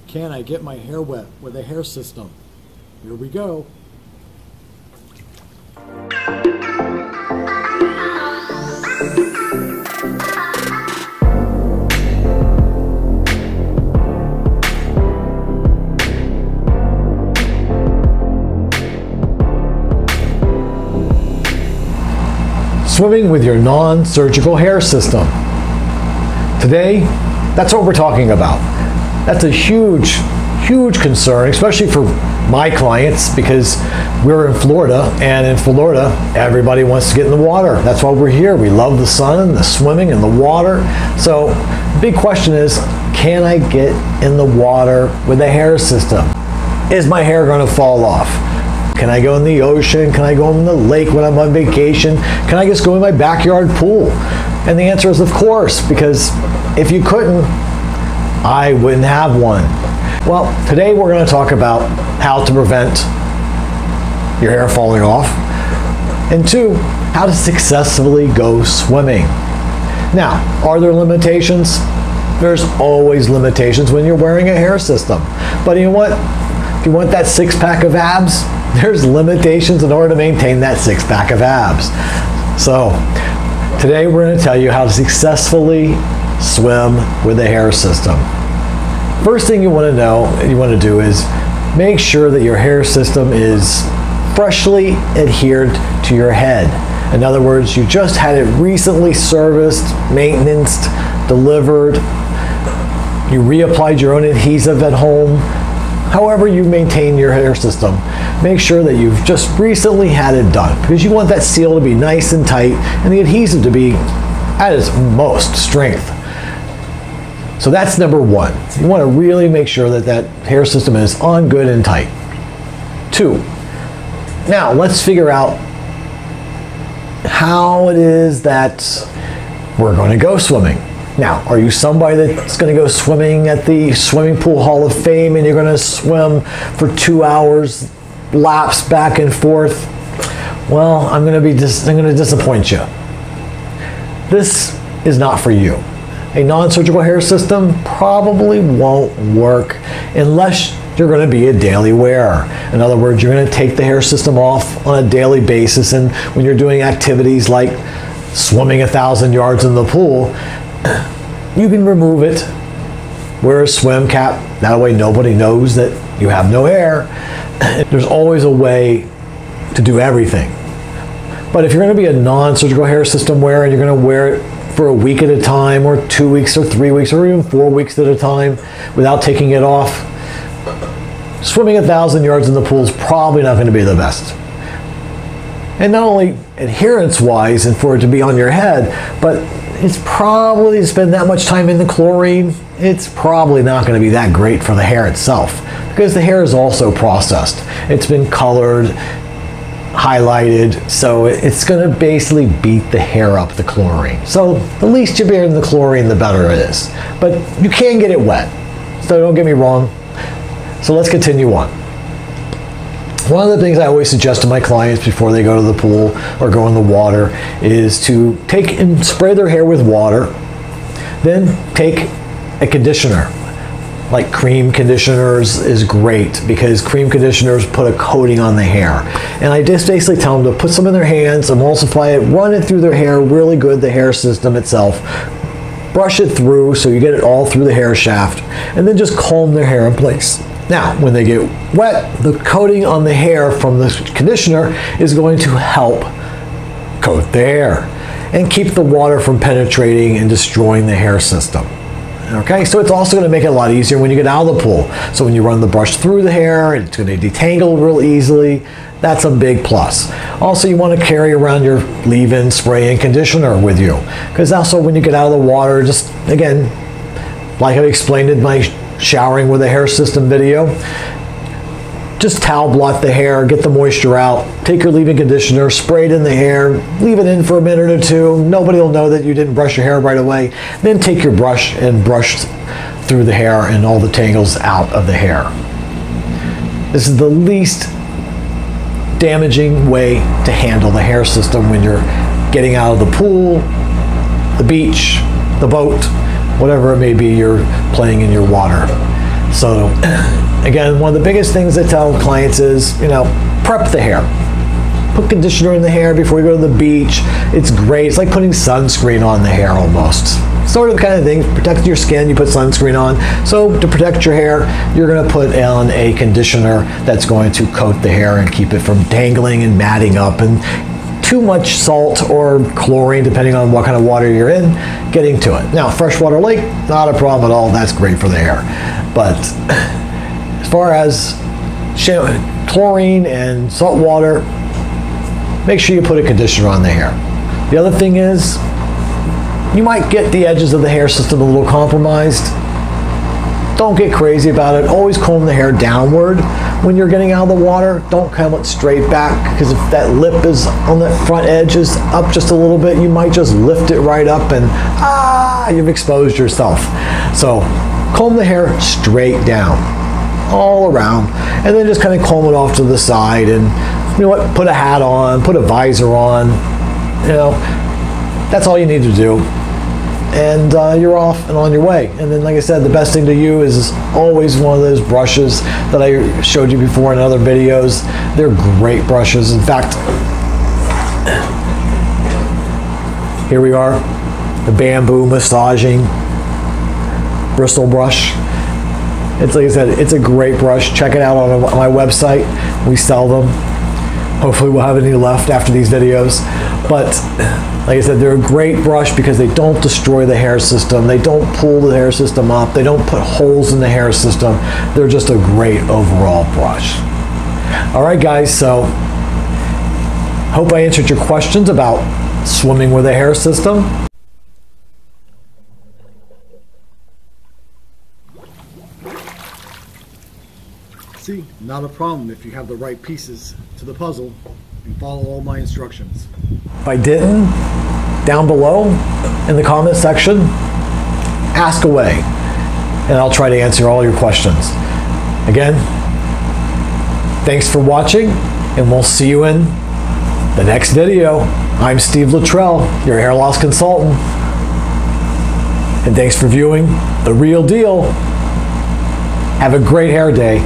Can I get my hair wet with a hair system? Here we go. Swimming with your non-surgical hair system. Today, that's what we're talking about. That's a huge, huge concern, especially for my clients, because we're in Florida, and in Florida, everybody wants to get in the water. That's why we're here. We love the sun, the swimming, and the water. So the big question is, can I get in the water with a hair system? Is my hair going to fall off? Can I go in the ocean? Can I go in the lake when I'm on vacation? Can I just go in my backyard pool? And the answer is of course, because if you couldn't, I wouldn't have one. Well, today we're going to talk about how to prevent your hair falling off, and two, how to successfully go swimming. Now, are there limitations? There's always limitations when you're wearing a hair system. But you know what? If you want that six-pack of abs, there's limitations in order to maintain that six-pack of abs. So today we're going to tell you how to successfully swim with a hair system. First thing you want to know and you want to do is make sure that your hair system is freshly adhered to your head. In other words, you just had it recently serviced, maintenanced, delivered. You reapplied your own adhesive at home. However you maintain your hair system, make sure that you've just recently had it done, because you want that seal to be nice and tight and the adhesive to be at its most strength. So that's number one. You want to really make sure that that hair system is on good and tight. Two, now let's figure out how it is that we're going to go swimming. Now, are you somebody that's going to go swimming at the Swimming Pool Hall of Fame and you're going to swim for 2 hours, laps back and forth? Well, I'm going to disappoint you. This is not for you. A non-surgical hair system probably won't work unless you're going to be a daily wearer. In other words, you're going to take the hair system off on a daily basis, and when you're doing activities like swimming 1,000 yards in the pool, you can remove it, wear a swim cap, that way nobody knows that you have no hair. There's always a way to do everything. But if you're going to be a non-surgical hair system wearer and you're going to wear it for a week at a time, or 2 weeks or 3 weeks or even 4 weeks at a time without taking it off, swimming 1,000 yards in the pool is probably not going to be the best. And not only adherence wise and for it to be on your head, but it's probably to spend that much time in the chlorine, it's probably not going to be that great for the hair itself, because the hair is also processed. It's been colored, highlighted, so it's going to basically beat the hair up, the chlorine. So the least you bear in the chlorine, the better it is. But you can get it wet, so don't get me wrong. So let's continue on. One of the things I always suggest to my clients before they go to the pool or go in the water is to take and spray their hair with water, then take a conditioner. Like cream conditioners is great, because cream conditioners put a coating on the hair. And I just basically tell them to put some in their hands, emulsify it, run it through their hair really good, the hair system itself, brush it through so you get it all through the hair shaft, and then just comb their hair in place. Now, when they get wet, the coating on the hair from the conditioner is going to help coat the hair and keep the water from penetrating and destroying the hair system. Okay, so it's also going to make it a lot easier when you get out of the pool. So when you run the brush through the hair, it's going to detangle real easily. That's a big plus. Also, you want to carry around your leave-in spray and conditioner with you, because also when you get out of the water, just again, like I explained in my showering with a hair system video, just towel blot the hair, get the moisture out, take your leave-in conditioner, spray it in the hair, leave it in for a minute or two. Nobody will know that you didn't brush your hair right away. Then take your brush and brush through the hair and all the tangles out of the hair. This is the least damaging way to handle the hair system when you're getting out of the pool, the beach, the boat, whatever it may be you're playing in your water. So again, one of the biggest things I tell clients is, you know, prep the hair. Put conditioner in the hair before you go to the beach. It's great. It's like putting sunscreen on the hair almost. Sort of the kind of thing, protect your skin, you put sunscreen on. So to protect your hair, you're gonna put on a conditioner that's going to coat the hair and keep it from dangling and matting up and too much salt or chlorine, depending on what kind of water you're in, getting to it. Now, freshwater lake, not a problem at all. That's great for the hair. But as far as chlorine and salt water, make sure you put a conditioner on the hair. The other thing is, you might get the edges of the hair system a little compromised. Don't get crazy about it. Always comb the hair downward when you're getting out of the water. Don't comb it straight back, because if that lip is on the front edge is up just a little bit, you might just lift it right up and you've exposed yourself. So comb the hair straight down, all around, and then just kind of comb it off to the side, and you know what, put a hat on, put a visor on, you know, that's all you need to do. And you're off and on your way. And then, like I said, the best thing to use is always one of those brushes that I showed you before in other videos. They're great brushes. In fact, here we are, the bamboo massaging bristle brush. It's, like I said, it's a great brush. Check it out on my website. We sell them. Hopefully we'll have any left after these videos. But like I said, they're a great brush because they don't destroy the hair system. They don't pull the hair system up. They don't put holes in the hair system. They're just a great overall brush. All right, guys, so hope I answered your questions about swimming with a hair system. See, not a problem if you have the right pieces to the puzzle and follow all my instructions. If I didn't, down below in the comment section, ask away, and I'll try to answer all your questions. Again, thanks for watching, and we'll see you in the next video. I'm Steve Luttrell, your hair loss consultant, and thanks for viewing The Real Deal. Have a great hair day.